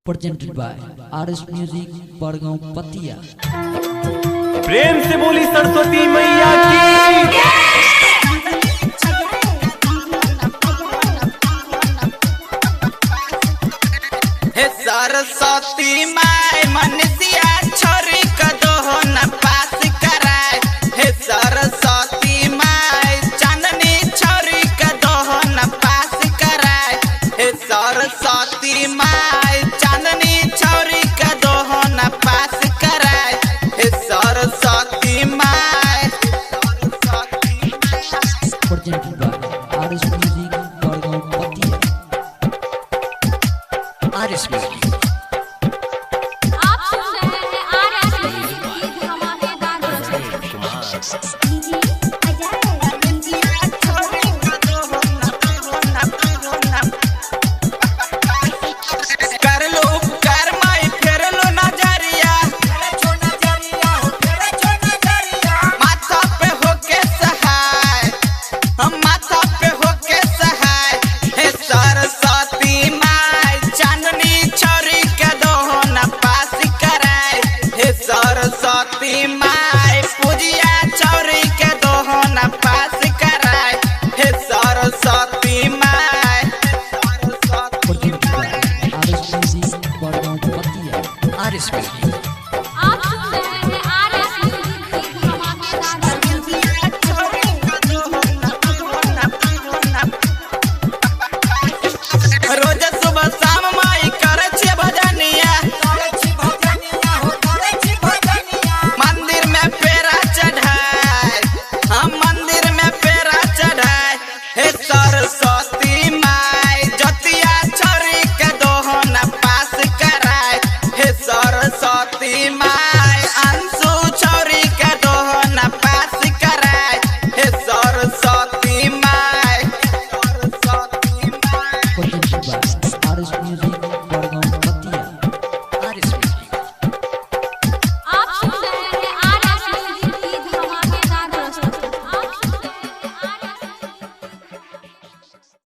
presented by RS Music Badgaon पतिया। प्रेम से बोली सरस्वती मैया की। हे सरस्वती माय मनसिया छोरी कदो न पास कराए। हे सरस्वती माय चांदनी छोरी कदो न पास कराए। हे सरस्वती माय चांदनी छोरी कदो न पास कराए। हे सरस्वती माय presented by RS Music Badgaon पतिया। RS Music आप सुन रहे हैं RS म्यूजिक की धमाकेदार प्रस्तुति। कर लो उपकार माई फेर लो नजरिया। माथा पे होके सहाय, हम माथा पे होके सहाय। हे सरस्वती माय चांदनी छोरी के दोहन पास कराए। हे सरस्वती माय पूजिया छोरी के दोहन पास कराए। हे सरस्वती माय presented by RS Music Badgaon पतिया। RS Music आप सुन रहे हैं RS म्यूजिक की धमाकेदार प्रस्तुति। रोज सुबह शाम माई करे छे भजनिया। मंदिर में पेरा चढ़ाए, हम मंदिर में पेरा चढ़ाए। हे सरस्वती माय जतिया छोरी के दोहन पास कराए। हे सरस्वती माय अंशु छोरी के दोहन पास कराए। हे सरस्वती माय presented by RS Music